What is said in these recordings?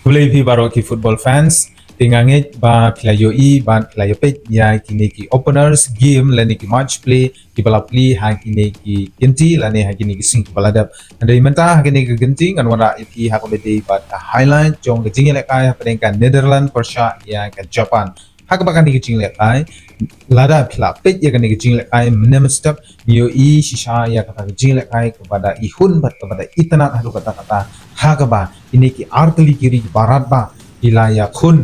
Boleh pi baro ki football fans tingange ba playo i ban playo pet ya kini ki openers game lani ki match play ki bala play ha kini ki genti lani ha kini ki sing bala dap andai menta ha kini ki genti ngan wara ip ha ko bede ba highlight jong ke jingile kai ha Netherlands Persia ya ke Japan ha ka ba kan ki jingile kai lada pila pet ya kini ki jingile kai menem step yo i shisha ya ka jingile kai kepada ihun bat kepada itana ha kata ha ka ba ini ki artli kiri barat ba ilaya kun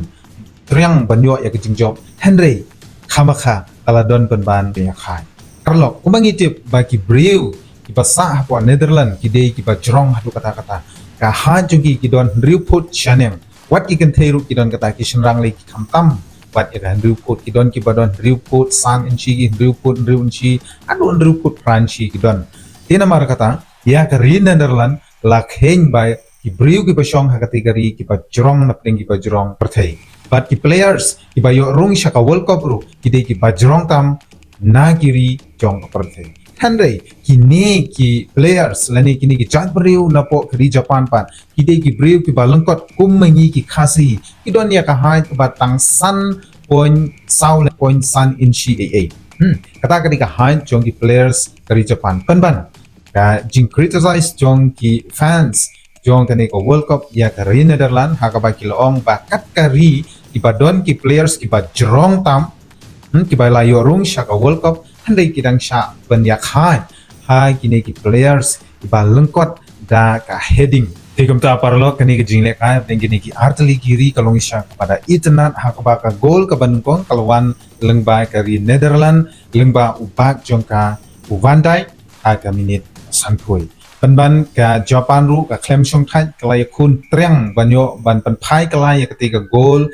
triang banyo ya kejing job Henry khamakha kaladon penban ya khai karlok kumangi tip bagi brew ki basah po Netherlands ki dei ki bajrong hadu kata-kata ka ha jogi ki don riput chaneng what ki kan theiru ki don kata ki shenrang le ki khamtam wat ya kan riput ki don ki badon riput san inchi ki riput inchi adu riput franchi ki don tina mar kata ya ka Netherlands lakheng bai ki brew ki pasong ha kategori ki bajrong na pling ki bajrong perthei but ki players ki bayo rung shaka world cup ru ki de ki bajrong tam na kiri jong perthei Henry ki ne ki players lani kini ki chat brew na po kri Japan pan ki de ki brew ki balangkot kummengi ki khasi ki don ya ka hai batang san point saul point san inchi aa kata kali ka hai jong ki players kri Japan pan ka jing criticize jong ki fans jong kani ko World Cup ya kari Netherlands ha ka ba kilong bakat kari ibadon ki players ki ba jrong tam ki ba layo rung sha ka World Cup handai kidang sha ban ya khan ha kini ki players ki ba lengkot da ka heading tegam ta parlo kani ki jingle ka den kini ki artli kiri kalong sha pada itnat ha ka ba ka gol ka banungkong kalwan lengba kari Netherlands lengba ubak jong ka Van Dijk ha ka minit sanpui ban ka Japan ru ka klem shong thai kalai kun triang banyo ban pan phai kalai ketika gol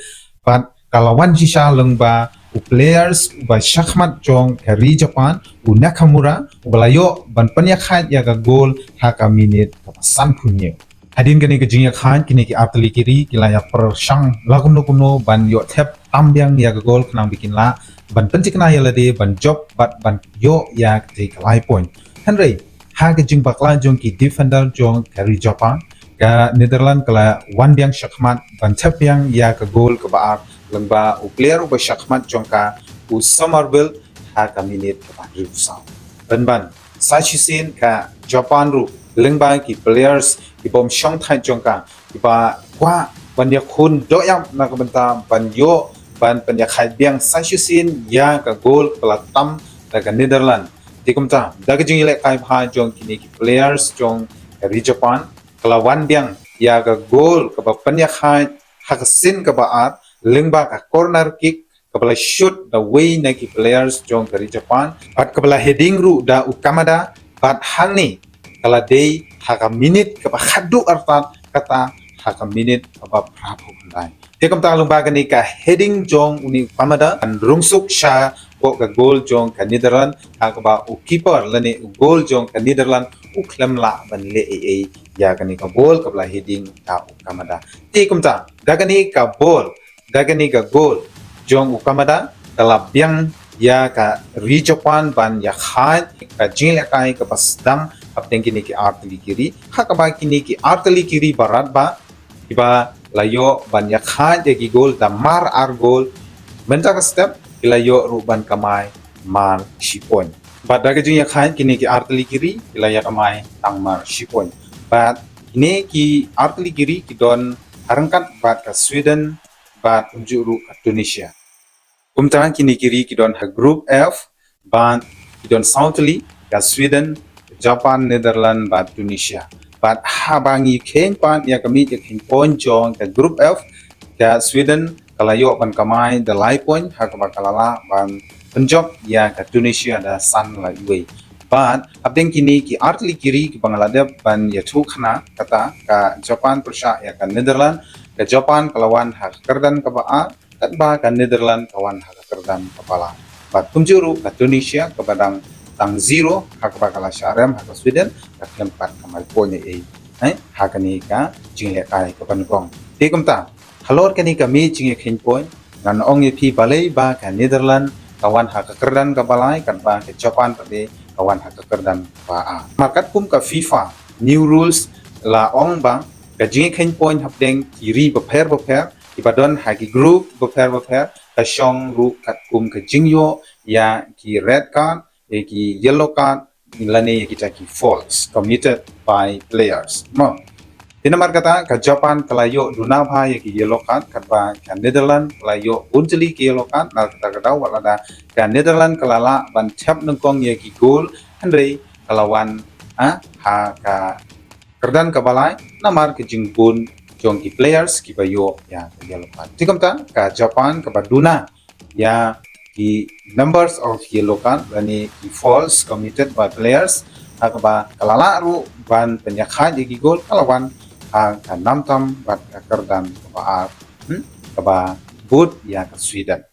bat kalawan jisha lengba u players ba shakmat jong kari Japan u Nakamura u balayo ban pan yakhai ya ka gol ha ka minit ka san punye hadin kani ka jingya khan kini ki atli kiri kilaya per shang lakuno kuno ban yo thep tambyang ya ka gol knang bikin la ban pencikna ya lade ban job bat ban yo ya ke kalai point Henry ha ke jing bakla jong ki defender jong kari Japan ka Netherlands kala wan biang shakmat ban thep yang ya ka gol ka baar lengba u player u ba shakmat jong ka u Somerville ha ka minit ka ba riusau ban sachisin ka Japan ru lengba ki players ki bom shong thai jong ka ki ba kwa ban ya khun do yang na ka banta ban yo ban pan ya khai biang sachisin ya ka gol kala tam ka Netherlands tikumta daga jing ile kai pha jong kini ki players jong kari Japan kala wan biang ya ga goal ka ba panya khai haksin ka ba at lengba ka corner kick ka bala shoot the way na ki players jong kari Japan at ka bala heading ru da ukamada bat hangni kala day haka minute ka ba khadu artat kata haka minute ka ba prapu lai tikumta lungba ka ni ka heading jong uni ukamada an rungsuk sha ko ka goal jong ka Netherlands ha ka ba u keeper lani u goal jong ka Netherlands u klem la ban le ya ka ni ka goal ka bla heading ka u kamada ti kumta daga ni ka ball daga ni ka goal jong u kamada kala biang ya ka ri Japan ban ya khan ka jingla kai ka basdang apteng kini ki artli kiri ha ka ba kini ki artli kiri barat ba iba layo ban ya khan de ki goal da mar ar goal mentak step ilayo ruban kamay mar shipon but daga jing ya khan kini ki artli kiri ilaya kamay tang mar shipon but ini ki artli kiri ki don harangkat bat ka Sweden bat unjuru ka Tunisia kumtangan kini kiri ki don ha group F bat ki don southly ka Sweden Japan Netherlands bat Tunisia but habangi ken pan ya kami ya kin point jong ka group F ka Sweden kalayo ban kamay the life point ha ka kalala ban penjob ya ka Tunisia da san la way but abdeng kini ki artli kiri ki bangalade ban ya thu khana kata ka Japan Persia ya ka Netherlands ka Japan kalawan ha kerdan ka ba kat ba ka Netherlands kawan ha kerdan kepala but kumjuru ka Tunisia ka badang tang zero ha ka kala syarem ha ka Sweden ka keempat kamal point ha ka ni ka jingle kai ka pankong tikumta halor kani kami jinge kin point nan ong pi balai ba ka Netherlands kawan ha kekerdan ka balai kan ba ke Japan tadi kawan ha kekerdan ba a markat kum ka FIFA new rules la ong ba Kajing kain point hapdeng kiri beper ibadon hagi group beper kasyong ru katkum kajing yo ya ki red card ki yellow card lane kita ki false committed by players no. Tinamar kata ka Japan kalayo duna bha ki yellow card katba ka Netherlands kalayo unjali ki yellow card na kata kata walada ka Netherlands kalala ban chap nengkong ye ki goal andre kalawan ha ka kerdan kabalai namar ke jingbun jong ki players ki bayo ya ke yellow card tikom ta ka Japan ka baduna ya ki numbers of yellow card lani ki false committed by players akaba kalala ru ban penyakha ki gol kalawan ka namtam bat ka kerdan ka ba but ya ke Sweden